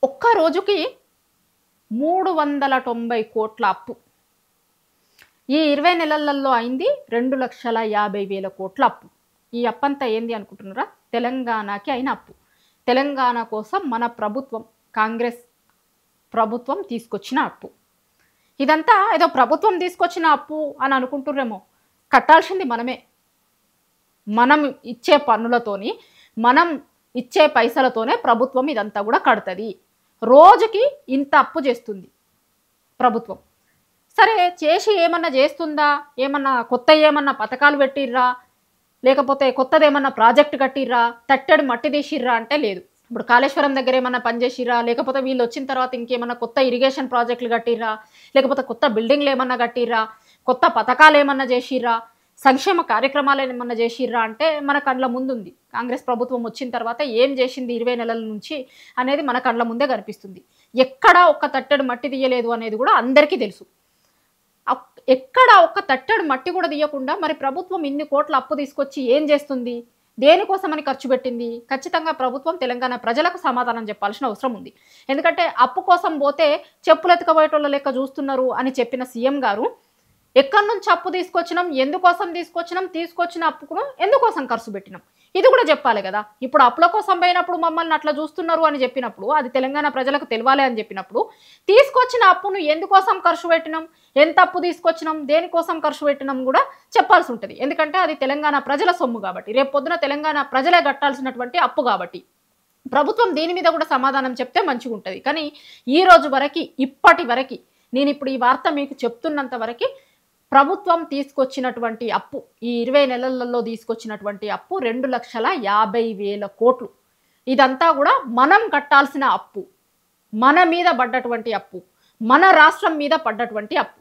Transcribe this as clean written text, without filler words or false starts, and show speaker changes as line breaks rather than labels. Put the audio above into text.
ఒక్క రోజుకి 390 కోట్ల అప్పు. ఈ 20 నెలలలో అయింది 2,50,000 కోట్ల అప్పు. ఈ అప్పంతా ఏంది అనుకుంటున్నారా? తెలంగాణకి అయిన అప్పు. తెలంగాణ కోసం మన ప్రభుత్వం, కాంగ్రెస్ ప్రభుత్వం తీసుకొచ్చిన అప్పు. ఇదంతా ఏదో ప్రభుత్వం తీసుకొచ్చిన అప్పు అని అనుకుంటుర్రేమో. కట్టాల్సింది మనమే. మనం ఇచ్చే పన్నులతోని, మనం ఇచ్చే పైసలతోనే ప్రభుత్వం ఇదంతా కూడా కడుతుంది. రోజుకి ఇంత అప్పు చేస్తుంది ప్రభుత్వం. సరే చేసి ఏమన్నా చేస్తుందా? ఏమన్నా కొత్త ఏమన్నా పథకాలు పెట్టిర్రా? లేకపోతే కొత్తది ఏమన్నా ప్రాజెక్ట్ కట్టిర్రా? తట్టెడు మట్టి తీసిర్రా అంటే లేదు. ఇప్పుడు కాళేశ్వరం దగ్గర ఏమన్నా పని చేసిర్రా? లేకపోతే వీళ్ళు వచ్చిన తర్వాత ఇంకేమన్నా కొత్త ఇరిగేషన్ ప్రాజెక్టులు కట్టిర్రా? లేకపోతే కొత్త బిల్డింగ్లు ఏమన్నా కట్టిర్రా? కొత్త పథకాలు ఏమన్నా చేసిర్రా? సంక్షేమ కార్యక్రమాలు ఏమన్నా చేసిర్రా అంటే మన కళ్ళ ముందుంది. కాంగ్రెస్ ప్రభుత్వం వచ్చిన తర్వాత ఏం చేసింది 20 నెలల నుంచి అనేది మన కళ్ళ ముందే కనిపిస్తుంది. ఎక్కడా ఒక్క తట్టెడు మట్టి తీయలేదు అనేది కూడా అందరికీ తెలుసు. ఎక్కడ ఒక్క తట్టెడు మట్టి కూడా తీయకుండా మరి ప్రభుత్వం ఇన్ని కోట్ల అప్పు తీసుకొచ్చి ఏం చేస్తుంది? దేనికోసమని ఖర్చు పెట్టింది? ఖచ్చితంగా ప్రభుత్వం తెలంగాణ ప్రజలకు సమాధానం చెప్పాల్సిన అవసరం ఉంది. ఎందుకంటే అప్పు కోసం పోతే చెప్పులు ఎత్తుకపోయేటోళ్ళ లెక్క చూస్తున్నారు అని చెప్పిన సీఎం గారు ఎక్కడి నుంచి అప్పు తీసుకొచ్చినాం, ఎందుకోసం తీసుకొచ్చినాం, తీసుకొచ్చిన అప్పును ఎందుకోసం ఖర్చు పెట్టినాం ఇది కూడా చెప్పాలి కదా. ఇప్పుడు అప్పుల కోసం పోయినప్పుడు మమ్మల్ని అట్లా చూస్తున్నారు అని చెప్పినప్పుడు, అది తెలంగాణ ప్రజలకు తెలవాలి అని చెప్పినప్పుడు, తీసుకొచ్చిన అప్పును ఎందుకోసం ఖర్చు పెట్టినాం, ఎంత అప్పు తీసుకొచ్చినాం, దేనికోసం ఖర్చు పెట్టినాం కూడా చెప్పాల్సి ఉంటుంది. ఎందుకంటే అది తెలంగాణ ప్రజల సొమ్ము కాబట్టి, రేపు పొద్దున తెలంగాణ ప్రజలే కట్టాల్సినటువంటి అప్పు కాబట్టి ప్రభుత్వం దీని మీద కూడా సమాధానం చెప్తే మంచిగా ఉంటుంది. కానీ ఈ రోజు వరకు, ఇప్పటి వరకు, నేను ఇప్పుడు ఈ వార్త మీకు చెప్తున్నంత వరకు ప్రభుత్వం తీసుకొచ్చినటువంటి అప్పు, ఈ 20 నెలలలో తీసుకొచ్చినటువంటి అప్పు 2,50,000 కోట్లు. ఇదంతా కూడా మనం కట్టాల్సిన అప్పు, మన మీద పడ్డటువంటి అప్పు, మన రాష్ట్రం మీద పడ్డటువంటి అప్పు.